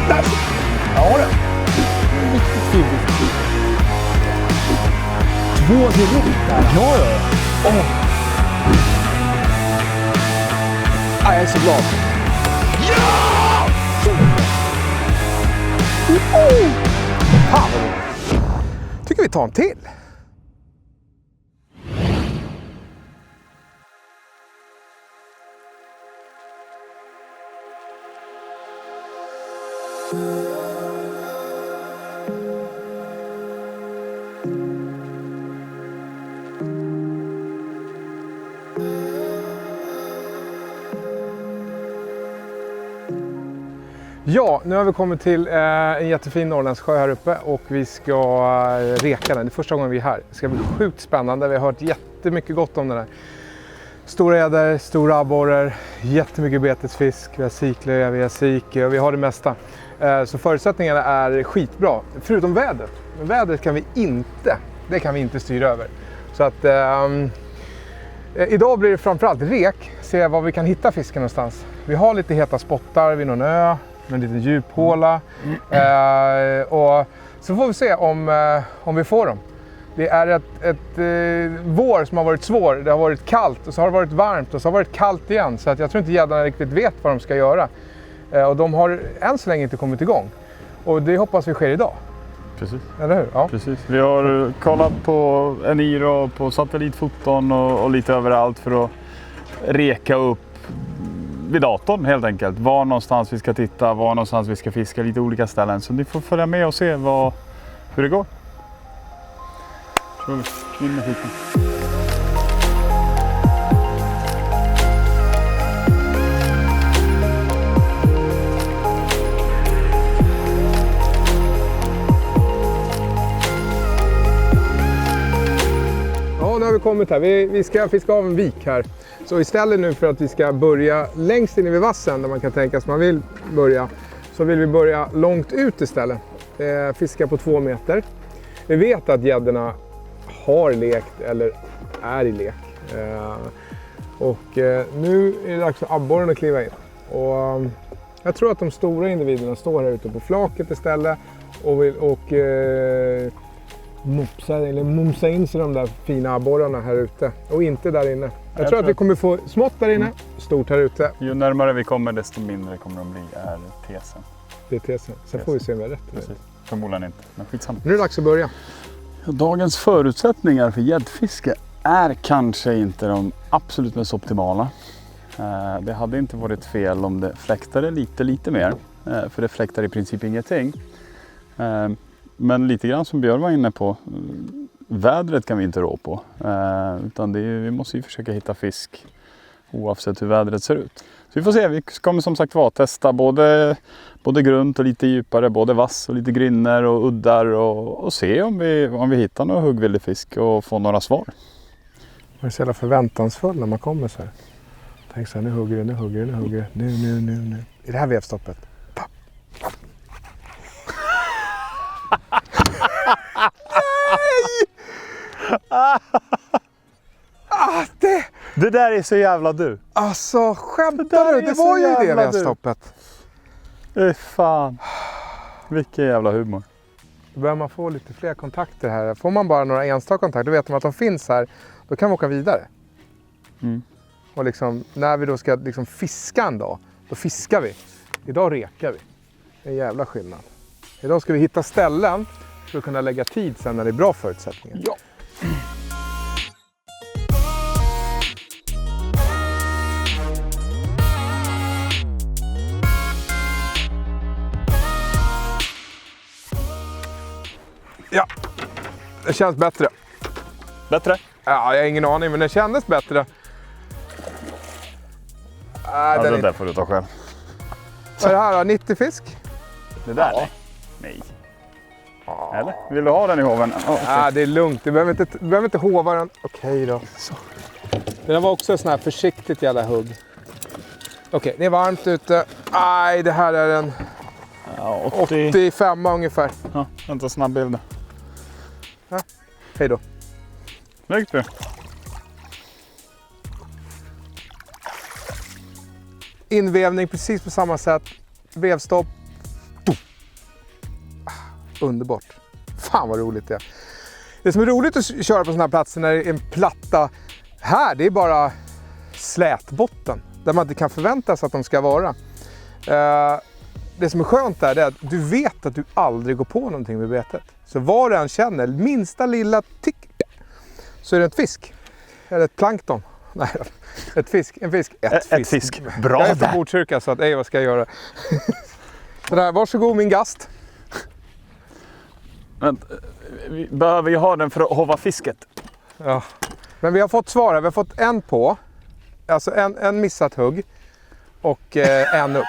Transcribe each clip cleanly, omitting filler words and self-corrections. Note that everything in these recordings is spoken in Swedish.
Där! Ja, det. Riktigt fin fisk. 2 direkt där. Ja. Jag är så glad. Ja! Fan vad roligt. Tycker vi tar en till. Ja, nu har vi kommit till en jättefin Norrlandssjö här uppe och vi ska reka den. Det är första gången vi är här. Det ska bli sjukt spännande. Vi har hört jättemycket gott om den här. Stora äder, stora abborrar, jättemycket betesfisk. Vi har siklöja, vi har sike och vi har det mesta. Så förutsättningarna är skitbra. Förutom vädret. Men vädret kan vi inte styra över. Så att idag blir det framförallt rek. Se var vi kan hitta fisken någonstans. Vi har lite heta spottar vid någon ö. En liten djuphåla. Och så får vi se om vi får dem. Det är ett vår som har varit svår. Det har varit kallt och så har det varit varmt och så har det varit kallt igen. Så att jag tror inte gäddarna riktigt vet vad de ska göra. Och de har än så länge inte kommit igång. Och det hoppas vi sker idag. Precis. Eller hur? Ja. Precis. Vi har kollat på Eniro, på satellitfoton och lite överallt för att reka upp vid datorn helt enkelt. Var någonstans vi ska titta, var någonstans vi ska fiska, lite olika ställen. Så ni får följa med och se hur det går. Så in med skiten. Ja, nu har vi kommit här. Vi ska fiska av en vik här. Så istället nu för att vi ska börja längst in vid vassen där man kan tänka att man vill börja, så vill vi börja långt ut istället. Fiska på 2 meter. Vi vet att gäddorna har lekt eller är i lek. Nu är det dags för abborren att kliva in. Och jag tror att de stora individerna står här ute på flaket istället och mumsa in sig de där fina abborrarna här ute och inte där inne. Jag tror att vi kommer få smått där inne, stort här ute. Ju närmare vi kommer desto mindre kommer de bli, är tesen. Det är tesen. Sen får vi se om vi har rätt. Precis. Förmodligen inte, men skitsamma. Nu är det dags att börja. Dagens förutsättningar för gäddfiske är kanske inte de absolut mest optimala. Det hade inte varit fel om det fläktade lite mer. För det fläktar i princip ingenting. Men lite grann som Björn var inne på, vädret kan vi inte rå på. Utan vi måste ju försöka hitta fisk oavsett hur vädret ser ut. Så vi får se, vi kommer som sagt testa både grunt och lite djupare, både vass och lite grynner och uddar och se om vi hittar någon huggvillig fisk och få några svar. Man är så jävla förväntansfull när man kommer så här. Tänk så här, nu hugger det. Nu. I det här vevstoppet. Papp. Nej! Det där är så jävla du. Alltså, skämtar du? Det var ju det vevstoppet. Fan. Vilken jävla humor. Då börjar man få lite fler kontakter här. Får man bara några enstaka kontakter, då vet man att de finns här. Då kan vi åka vidare. Och liksom, när vi då ska liksom fiska en dag, då fiskar vi. Idag rekar vi. Det är en jävla skillnad. Idag ska vi hitta ställen för att kunna lägga tid sen när det är bra förutsättningar. Ja. Ja, det känns bättre. Bättre? Ja, jag har ingen aning, men det kändes bättre. Det där får du ta själv. Vad är det här då? 90 fisk? Det där? Ja. Nej. Eller? Vill du ha den i hoven? Okay. Det är lugnt. Du behöver inte hova den. Okej då. Så. Den var också en sån här försiktigt jävla hugg. Okej, det är varmt ute. Aj, det här är en 85 ungefär. Ja, vänta, snabb bild. Ja. Hej då. Lägg du. Invävning precis på samma sätt. Vevstopp. underbart. Fan vad roligt det är. Det som är roligt att köra på sådana här platser när det är en platta här, det är bara slätbotten. Där man inte kan förvänta sig att de ska vara. Det som är skönt där är att du vet att du aldrig går på någonting med betet. Så vad du än känner, minsta lilla tick, så är det ett fisk. Eller ett plankton. Nej, en fisk. Ett fisk. Bra. Jag är från Botkyrka så att, vad ska jag göra? Så där, varsågod min gast. Vi behöver ju ha den för att hova fisket. Ja. Men vi har fått svara. Vi har fått en på. Alltså en missat hugg. Och en upp.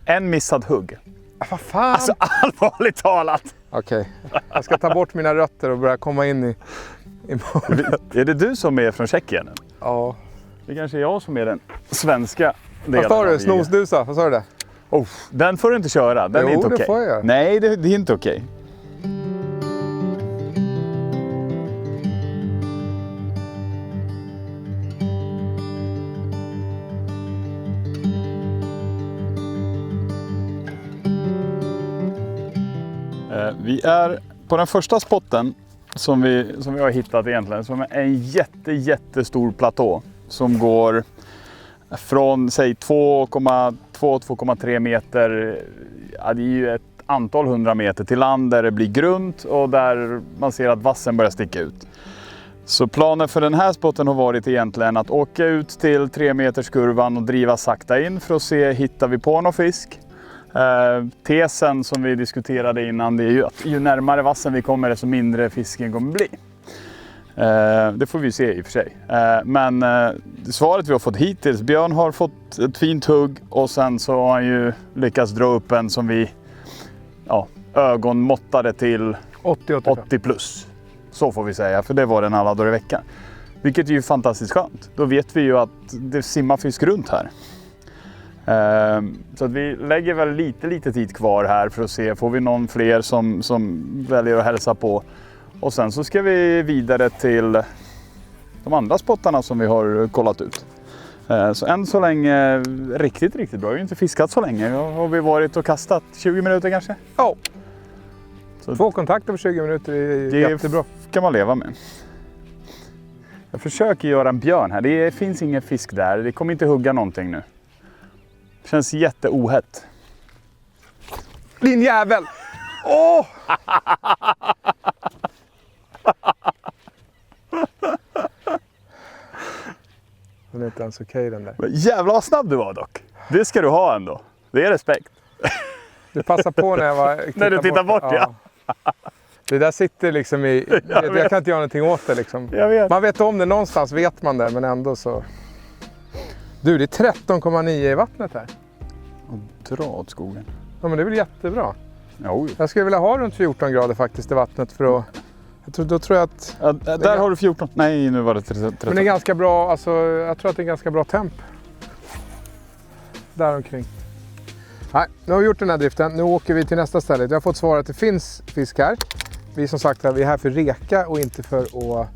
En missad hugg. Vad fan? Alltså allvarligt talat. Okej. Jag ska ta bort mina rötter och börja komma in i målet. Är det du som är från Tjeckien? Ja. Det kanske är jag som är den svenska delen. Vad sa du? Snosdusa? Vad sa du det? Oh, den får du inte köra. Den är inte okej. Det får jag göra. Nej, det är inte okej. Vi är på den första spotten som vi har hittat egentligen, som är en jättestor platå som går från säg 2,3 meter, ja, det är ju ett antal 100 meter till land där det blir grunt och där man ser att vassen börjar sticka ut. Så planen för den här spotten har varit egentligen att åka ut till 3 meters kurvan och driva sakta in för att se, hittar vi på någon fisk? Tesen som vi diskuterade innan, det är ju att ju närmare vassen vi kommer desto mindre fisken kommer bli. Det får vi se i och för sig. Men svaret vi har fått hittills, Björn har fått ett fint hugg och sen så har han ju lyckats dra upp en som vi ögonmåttade till 80 plus. Så får vi säga, för det var den alla dagar i veckan. Vilket är ju fantastiskt skönt. Då vet vi ju att det simmar fisk runt här. Så att vi lägger väl lite tid kvar här för att se, får vi någon fler som väljer att hälsa på. Och sen så ska vi vidare till de andra spottarna som vi har kollat ut. Så än så länge riktigt bra. Vi har ju inte fiskat så länge. Har vi varit och kastat 20 minuter kanske? Ja. Så 2 kontakter på 20 minuter är jättebra. Det kan man leva med. Jag försöker göra en björn här. Det finns ingen fisk där. Det kommer inte hugga någonting nu. Det känns jätteohett. Din jävel! Åh! Den är inte ens okej den där. Men jävlar vad snabb du var dock. Det ska du ha ändå. Det är respekt. Du passar på när du tittar bort ja. Det där sitter liksom i... Jag kan inte göra någonting åt det liksom. Jag vet. Man vet om det någonstans, vet man det, men ändå så... Du, det är 13,9 i vattnet här. Och dra åt skogen. Ja, men det är väl jättebra. Jo. Jag skulle vilja ha runt 14 grader faktiskt i vattnet för att... Då tror jag att... Ja, där har du 14. Nej, nu var det 13. Men det är ganska bra, alltså jag tror att det är ganska bra temp. Där omkring. Nej, nu har vi gjort den här driften. Nu åker vi till nästa ställe. Vi har fått svar att det finns fisk här. Vi som sagt vi är här för reka och inte för att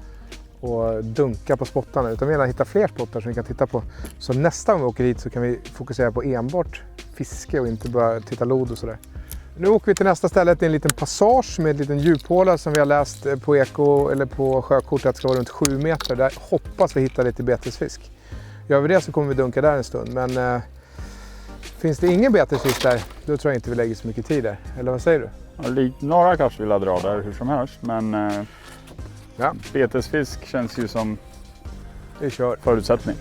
dunka på spottarna. Utan vi vill hitta fler spottar som vi kan titta på. Så nästa gång vi åker hit så kan vi fokusera på enbart fiske och inte bara titta lod och sådär. Nu åker vi till nästa ställe. Det är en liten passage med en liten djuphåla som vi har läst på eko eller på sjökortet att ska vara runt 7 meter. Där hoppas vi hitta lite betesfisk. Gör vi det så kommer vi dunka där en stund. Men finns det ingen betesfisk där, då tror jag inte vi lägger så mycket tid där. Eller vad säger du? Ja, några kanske vill dra där hur som helst. Men betesfisk känns ju som förutsättning.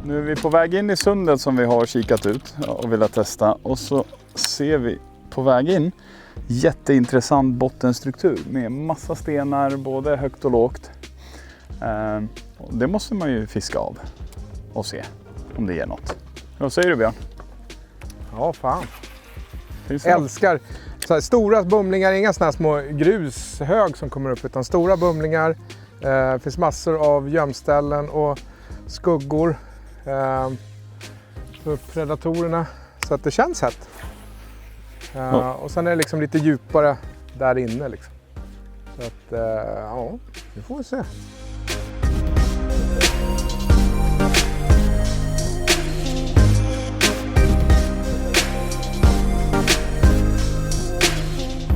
Nu är vi på väg in i sundet som vi har kikat ut och velat testa. Och så ser vi på väg in jätteintressant bottenstruktur med massa stenar både högt och lågt. Det måste man ju fiska av och se om det ger något. Vad säger du Björn? Ja, fan. Älskar så här, stora bumlingar, inga såna här små grushög som kommer upp utan stora bumlingar. Det finns massor av gömställen och skuggor. För predatorerna så att det känns hett. Och sen är det liksom lite djupare där inne liksom. Så att, ja, det får vi se.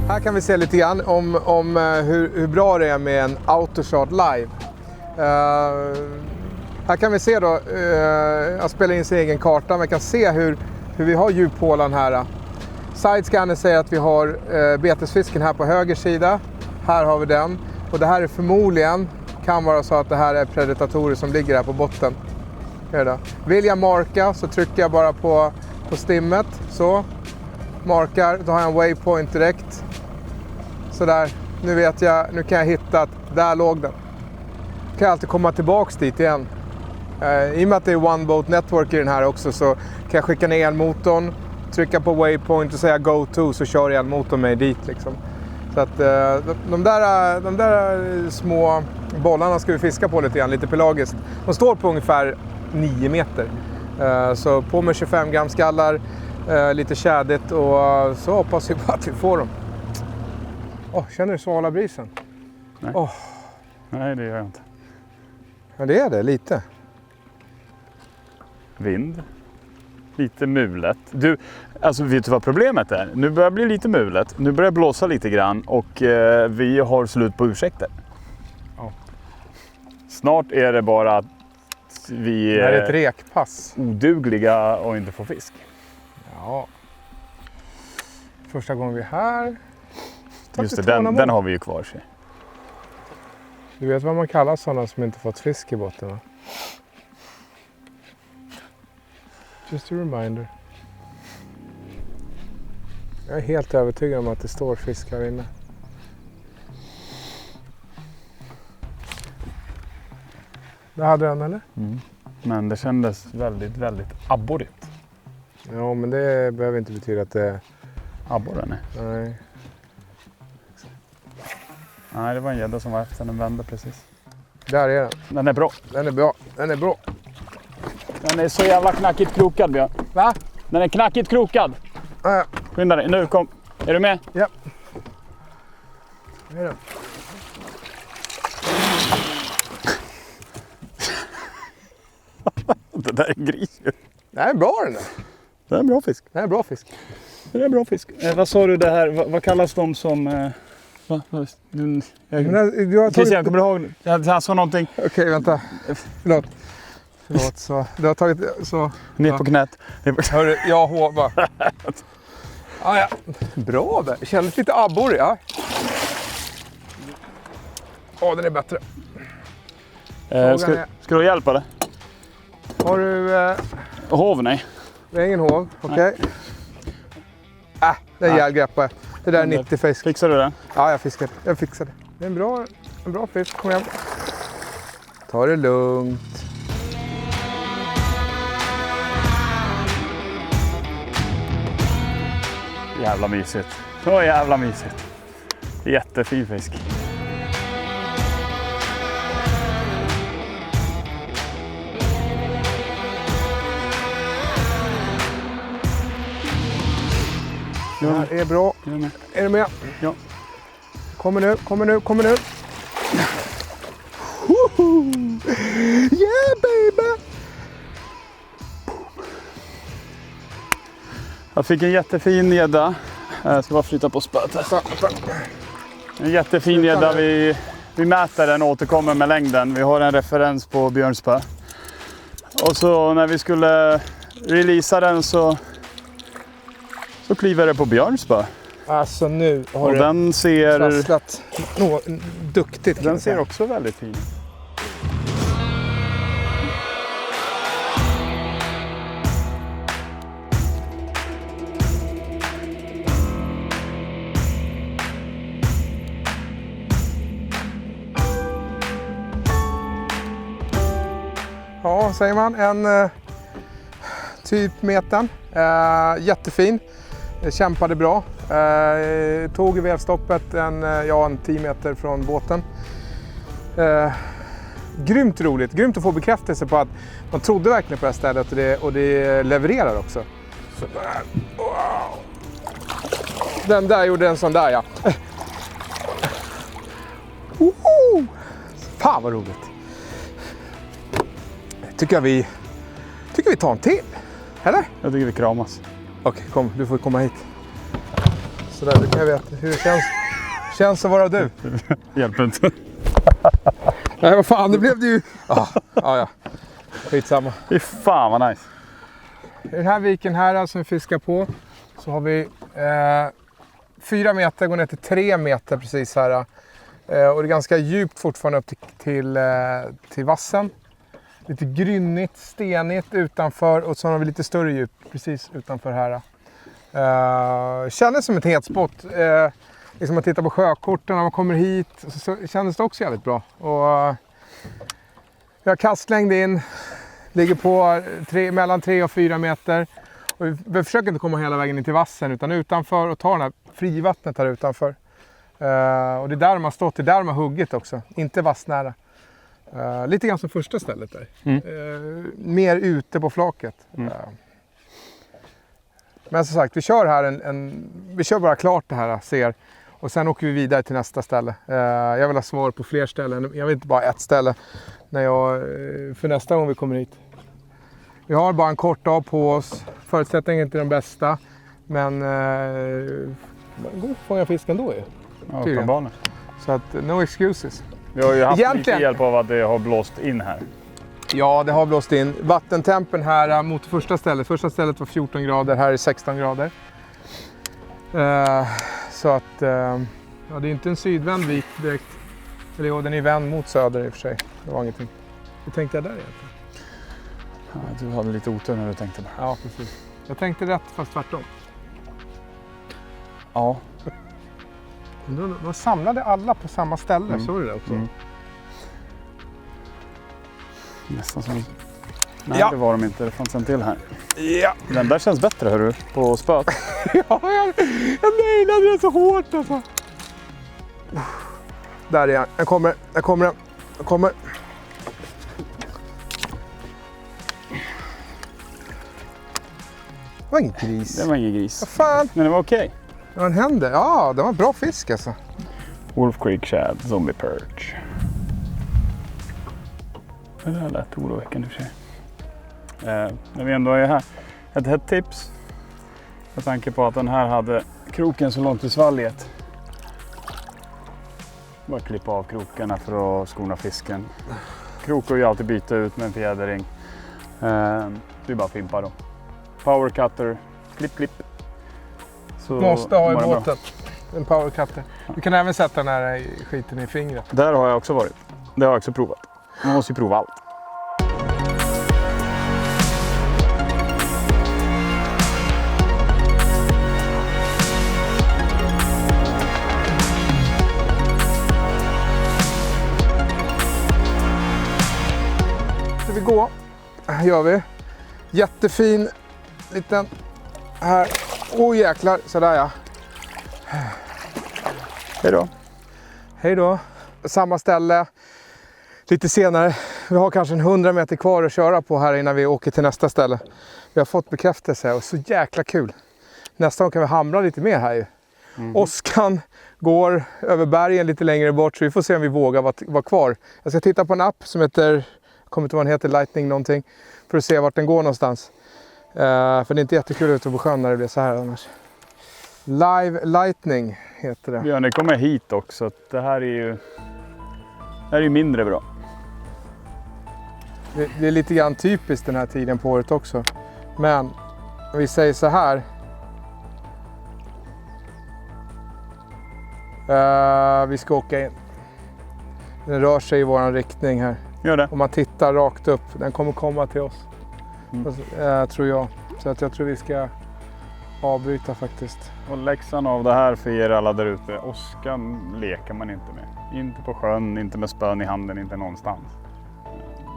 Här kan vi se lite grann om hur bra det är med en autoshot live. Här kan vi se då, jag spelar in sin egen karta, men kan se hur vi har djuphålan här. Sidescanner säger att vi har betesfisken här på höger sida. Här har vi den. Och det här är förmodligen, kan vara så att det här är predatorer som ligger här på botten. Vill jag marka så trycker jag bara på stimmet. Så, markar, då har jag en waypoint direkt. Sådär, nu vet jag, nu kan jag hitta att där låg den. Kan jag alltid komma tillbaks dit igen. I och med att det är One Boat Network i den här också så kan jag skicka ner elmotorn, trycka på waypoint och säga go to, så kör elmotorn mig dit liksom. Så att de där små bollarna ska vi fiska på lite grann, lite pelagiskt. De står på ungefär 9 meter. Så på med 25 gram skallar, lite tjädigt och så hoppas vi på att vi får dem. Känner du svala brisen? Nej. Nej, det gör jag inte. Ja, det är det, lite. Vind. Lite mulet. Du, alltså vet du vad problemet är? Nu börjar det bli lite mulet. Nu börjar det blåsa lite grann och vi har slut på ursäkter. Ja. Snart är det bara att vi det här är ett rekpass. Odugliga och inte får fisk. Ja. Första gången vi är här. Just det, den har vi ju kvar sig. Du vet vad man kallar sådana som inte fått fisk i botten, va? Just a reminder. Jag är helt övertygad om att det står fisk här inne. Det hade den, eller? Mm. Men det kändes väldigt, väldigt abborrigt. Ja, men det behöver inte betyda att det är abborren. Nej. Nej, det var en gädda som var efter, den vände precis. Där är den. Den är bra. Den är bra. Den är bra. Den är så jävla knackigt krokad, Björn. Va? Den är knackigt krokad. Skynda dig, nu kom. Är du med? Ja. Det är den. Det där är gris. Det här är bra den där. Det är en bra fisk. Det här är bra fisk. Det är en bra fisk. Vad sa du det här? Vad kallas de som... Christian, kommer du ihåg? Jag sa någonting. Okej, vänta. Förlåt, så du har tagit så... Ner på knät. Hörru, jag hovar. Ja. Bra där. Kändes lite abborre, ja. Den är bättre. Ska du hjälpa det? Har du... Hov, nej. Det är ingen hov, okej. Det är ihjälgreppar. Det där är 90 fisk. Fixar du det? Ja, jag fixar det. Det är en bra fisk. Kom igen. Ta det lugnt. Jävla mysigt. Så jävla mysigt. Jättefin fisk. Det här är bra. Är du med? Ja. Kommer nu. Yeah baby! Jag fick en jättefin gädda. Jag ska bara flytta på spöet här. En jättefin gädda. Vi mäter den och återkommer med längden. Vi har en referens på björnspö. Och så när vi skulle releasa den så kliver det på björnspö. Alltså nu har och den ser trasslat duktigt. Den ser också väldigt fin. Ja, säger man. En typ metern. Jättefin. Kämpade bra. Tog i vevstoppet en 10 meter från båten. Grymt roligt. Grymt att få bekräftelse på att man trodde verkligen på det här stället och det levererar också. Så, wow. Den där gjorde en sån där, ja. Fan vad roligt. Tycker vi tar en till. Eller? Jag tycker vi kramas. Okej, kom. Du får komma hit. Sådär, du kan veta hur det känns att vara du. Hjälper inte. Nej, vad fan, det blev det ju. Ja. Skitsamma. Fy fan vad nice. I den här viken här som vi fiskar på så har vi 4 meter, går ner till 3 meter precis här. Och det är ganska djupt fortfarande upp till vassen. Lite grynnigt, stenigt utanför och så har vi lite större djup precis utanför här. Kändes som ett hetspot. Liksom man tittar på sjökorten när man kommer hit så kändes det också jävligt bra. Och vi har kastlängd in, ligger på mellan 3 och 4 meter. Och vi försöker inte komma hela vägen in till vassen utan utanför och ta den här frivattnet här utanför. Och det är där de har stått, det är där de har huggit också, inte vassnära. Lite grann som första stället där. Mer ute på flaket. Men som sagt, vi kör här vi kör bara klart det här, ser. Och sen åker vi vidare till nästa ställe. Jag vill ha svar på fler ställen. Jag vill inte bara ett ställe för nästa gång vi kommer hit. Vi har bara en kort dag på oss. Förutsättningen är inte den bästa. Men går att fånga fisk ändå ju. Ja, uppenbarligen. Så att no excuses. Vi har ju haft lite hjälp av att det har blåst in här. Ja, det har blåst in. Vattentempen här mot första stället. Första stället var 14 grader, här är 16 grader. Så att ja, det är inte en sydvänd vik direkt. Eller ja, den är vänd mot söder i och för sig. Det var ingenting. Hur tänkte jag där egentligen? Ja, du hade lite otur när du tänkte bara. Ja, precis. Jag tänkte rätt fast tvärtom. Ja. De samlade alla på samma ställe, så är det också. Nästan som... Nej, Ja. det var de inte. Det fanns en till här. Ja. Den där känns bättre, hörru, på spöt. Ja, jag nailade det så hårt alltså. Där är han. Jag kommer. Det var ingen gris. Det var ingen gris. Vad fan? Men det var okej. Vad hände? Ja, det var bra fisk alltså. Wolf Creek Shad, Zombie Perch. Det där lät oroväckande i och för sig. När vi ändå är här. Ett hett tips. Med tanke på att den här hade kroken så långt i svalget. Bara klippa av krokarna för att skona fisken. Krokar ju alltid byta ut med en fjädring. Vi bara fimpar dem. Power cutter, klipp. Så måste ha i var det båten. En power cutter. Du kan även sätta den här skiten i fingret. Där har jag också varit. Det har jag också provat. Man måste ju prova allt. Ska vi gå? Här gör vi. Jättefin liten här. Åh jäklar, sådär ja. Hej då. Hej då. Samma ställe. Lite senare. Vi har kanske 100 meter kvar att köra på här innan vi åker till nästa ställe. Vi har fått bekräftelse och så jäkla kul. Nästa gång kan vi hamra lite mer här ju. Åskan går över bergen lite längre bort så vi får se om vi vågar vara kvar. Jag ska titta på en app som heter, jag kommer inte ihåg vad den heter, Lightning någonting. För att se vart den går någonstans. För det är inte jättekul ute på sjön när det blir så här annars. Live Lightning heter det. Björn, det kommer hit också. Det här är ju mindre bra. Det är lite grann typiskt den här tiden på året också. Men om vi säger så här. Vi ska åka in. Den rör sig i våran riktning här. Gör det. Om man tittar rakt upp. Den kommer komma till oss. Tror jag. Så att jag tror vi ska avbryta faktiskt. Och läxan av det här för er alla där ute. Åskan leker man inte med. Inte på sjön, inte med spön i handen, inte någonstans.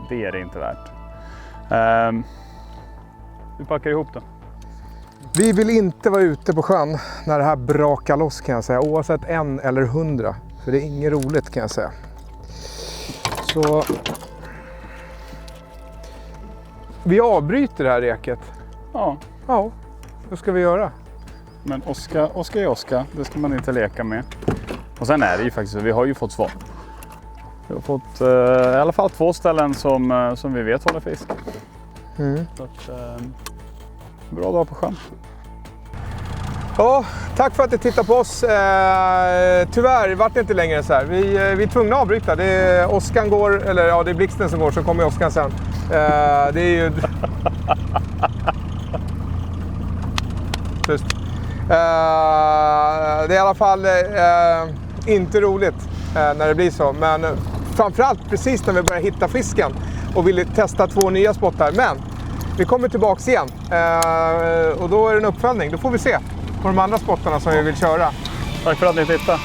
Det är det inte värt. Vi packar ihop då. Vi vill inte vara ute på sjön när det här brakar loss kan jag säga. Oavsett 1 eller 100. För det är inget roligt kan jag säga. Så vi avbryter det här reket. Ja. Ja, vad ska vi göra? Men Oska är Oska. Det ska man inte leka med. Och sen är det ju faktiskt så. Vi har ju fått svar. Vi har fått i alla fall 2 ställen som vi vet håller fisk. Så att, bra dag på sjön. Ja, tack för att ni tittar på oss. Tyvärr vart det inte längre så här. Vi är tvungna att avbryta. Det är Oskan går, eller ja, det är Blixten som går, så kommer Oskan sen. Det är ju... Just. Det är i alla fall inte roligt när det blir så. Men framförallt precis när vi börjar hitta fisken och vill testa 2 nya spottar. Men vi kommer tillbaka igen och då är det en uppföljning. Då får vi se på de andra spottarna som vi vill köra. Tack för att ni tittade.